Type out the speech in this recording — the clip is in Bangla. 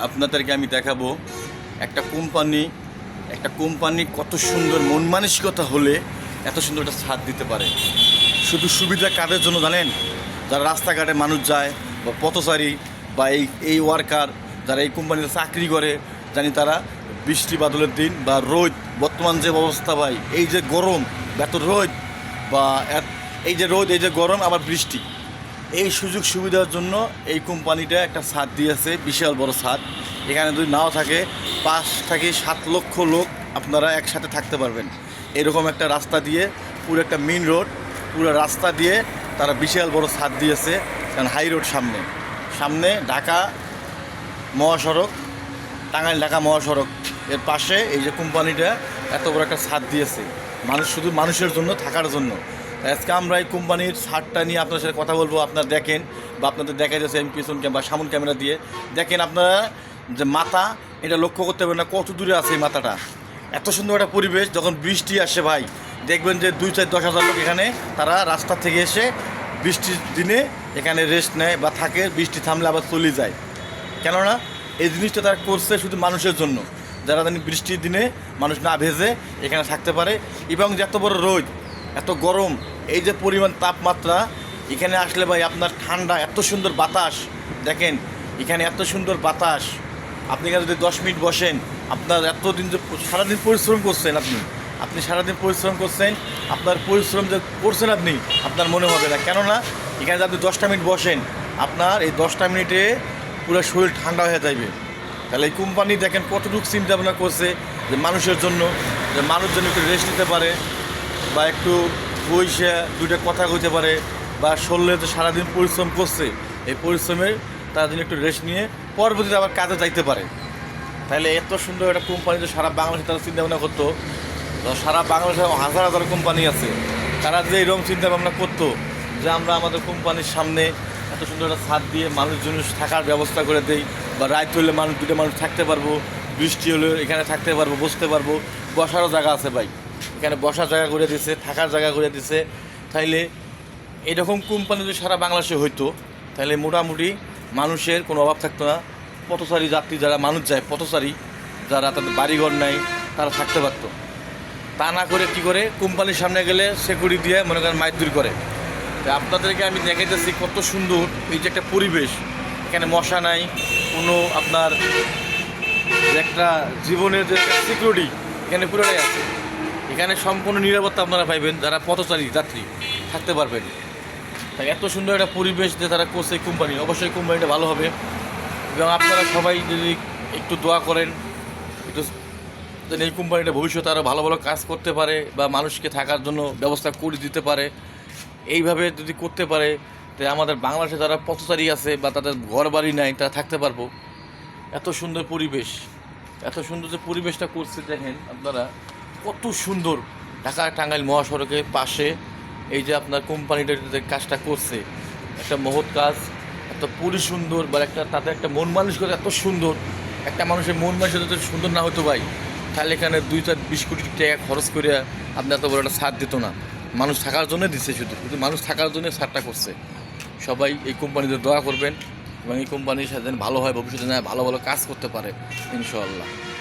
আপনাদেরকে আমি দেখাবো একটা কোম্পানি কত সুন্দর মন মানসিকতা হলে এত সুন্দর একটা ছাদ দিতে পারে। শুধু সুবিধা কাদের জন্য জানেন? যারা রাস্তাঘাটে মানুষ যায় বা পথচারী বা এই ওয়ার্কার যারা এই কোম্পানিতে চাকরি করে, জানি তারা বৃষ্টি বাদলের দিন বা রোদ, বর্তমান যে অবস্থা ভাই, এই যে গরম, এত রোদ বা এই যে রোদ, এই যে গরম, আবার বৃষ্টি, এই সুযোগ সুবিধার জন্য এই কোম্পানিটা একটা ছাদ দিয়েছে, বিশাল বড় ছাদ। এখানে যদি নাও থাকে 5 থেকে 7 লক্ষ লোক আপনারা একসাথে থাকতে পারবেন। এরকম একটা রাস্তা দিয়ে, পুরো একটা মেন রোড, পুরো রাস্তা দিয়ে তারা বিশাল বড় ছাদ দিয়েছে। কারণ হাই রোড সামনে ঢাকা মহাসড়ক, টাঙ্গাইল ঢাকা মহাসড়ক, এর পাশে এই যে কোম্পানিটা এত বড় একটা ছাদ দিয়েছে শুধু মানুষের জন্য, থাকার জন্য। আজকে আমরা এই কোম্পানির ছাদটা নিয়ে আপনার সাথে কথা বলবো। আপনারা দেখেন বা আপনাদের দেখা যাচ্ছে পিছন বা সামন ক্যামেরা দিয়ে দেখেন, আপনারা যে মাথা এটা লক্ষ্য করতে পারবেন না কত দূরে আছে এই মাথাটা। এত সুন্দর একটা পরিবেশ। যখন বৃষ্টি আসে ভাই, দেখবেন যে 2-4-10 হাজার লোক এখানে তারা রাস্তা থেকে এসে বৃষ্টির দিনে এখানে রেস্ট নেয় বা থাকে, বৃষ্টি থামলে আবার চলে যায়। কেননা এই জিনিসটা তারা করছে শুধু মানুষের জন্য, যারা জানি বৃষ্টির দিনে মানুষ না ভেজে এখানে থাকতে পারে। এবং যে এত বড় রোদ, এত গরম, এই যে পরিমাণ তাপমাত্রা, এখানে আসলে ভাই আপনার ঠান্ডা, এত সুন্দর বাতাস। দেখেন এখানে এত সুন্দর বাতাস। আপনি এখানে যদি 10 মিনিট বসেন, আপনার এতদিন যে সারাদিন পরিশ্রম করছেন, আপনি সারাদিন পরিশ্রম করছেন, আপনার পরিশ্রম যে করছেন আপনার মনে হবে না। কেননা এখানে যদি আপনি 10টা মিনিট বসেন, আপনার এই 10টা মিনিটে পুরো শরীর ঠান্ডা হয়ে যাবে। তাহলে এই কোম্পানি দেখেন কতটুকু চিন্তা ভাবনা করছে যে মানুষের জন্য, যে মানুষজন একটু রেস্ট নিতে পারে বা একটু বসে দুইটা কথা কইতে পারে, বা শরীরে যে সারাদিন পরিশ্রম করছে, এই পরিশ্রমের তার জন্য একটু রেস্ট নিয়ে পরবর্তীতে আবার কাজে যাইতে পারে। তাহলে এত সুন্দর একটা কোম্পানি যে সারা বাংলাদেশে তারা চিন্তা ভাবনা করতো, সারা বাংলাদেশে হাজার হাজার কোম্পানি আছে, তারা যে এরকম চিন্তা ভাবনা করতো যে আমরা আমাদের কোম্পানির সামনে এত সুন্দর একটা ছাদ দিয়ে মানুষজন থাকার ব্যবস্থা করে দেই, বা রাত হলে দুটো মানুষ থাকতে পারবো, বৃষ্টি হলে এখানে থাকতে পারবো, বসতে পারবো, বসারও জায়গা আছে ভাই, এখানে বসার জায়গা করে দিছে, থাকার জায়গা করে দিছে। তাইলে এরকম কোম্পানি যদি সারা বাংলাদেশে হইতো, তাহলে মোটামুটি মানুষের কোনো অভাব থাকতো না। পথচারী যাত্রী যারা মানুষ যায়, পথচারী যারা তাদের বাড়িঘর নাই, তারা থাকতে পারতো। তা না করে কী করে, কোম্পানির সামনে গেলে সিকিউরিটি দিয়ে মনে করেন মাইর করে। আপনাদেরকে আমি দেখাইতেছি কত সুন্দর এই যে একটা পরিবেশ। এখানে মশা নাই, কোনো আপনার একটা জীবনের যে সিকিউরিটি এখানে পুরোটাই আছে। এখানে সম্পূর্ণ নিরাপত্তা আপনারা পাইবেন, যারা পথচারী যাত্রী থাকতে পারবেন। তাই এত সুন্দর একটা পরিবেশ যে তারা করছে এই কোম্পানি, অবশ্যই কোম্পানিটা ভালো হবে। এবং আপনারা সবাই যদি একটু দোয়া করেন, একটু যেন এই কোম্পানিটা ভবিষ্যতে আরও ভালো ভালো কাজ করতে পারে বা মানুষকে থাকার জন্য ব্যবস্থা করে দিতে পারে। এইভাবে যদি করতে পারে, তাই আমাদের বাংলাদেশে যারা পথচারী আছে বা তাদের ঘর বাড়ি নাই, তারা থাকতে পারবো। এত সুন্দর পরিবেশ, এত সুন্দর যে পরিবেশটা করছে দেখেন আপনারা, কত সুন্দর। ঢাকা টাঙ্গাইল মহাসড়কের পাশে এই যে আপনার কোম্পানিটা যে কাজটা করছে, একটা মহৎ কাজ। এত সুন্দর বা তাদের একটা মন মানসিকতা এত সুন্দর। একটা মানুষের মন মানসিকতা যদি সুন্দর না হতো ভাই, তাহলে এখানে 2-20 কোটি টাকা খরচ করে আপনি এত বড় একটা ছাদ দিত না। মানুষ থাকার জন্য দিচ্ছে, শুধু মানুষ থাকার জন্য ছাদটা করছে। সবাই এই কোম্পানিতে দোয়া করবেন এবং এই কোম্পানির সাথে ভালো হয়, ভবিষ্যতে ভালো ভালো কাজ করতে পারে ইনশাআল্লাহ।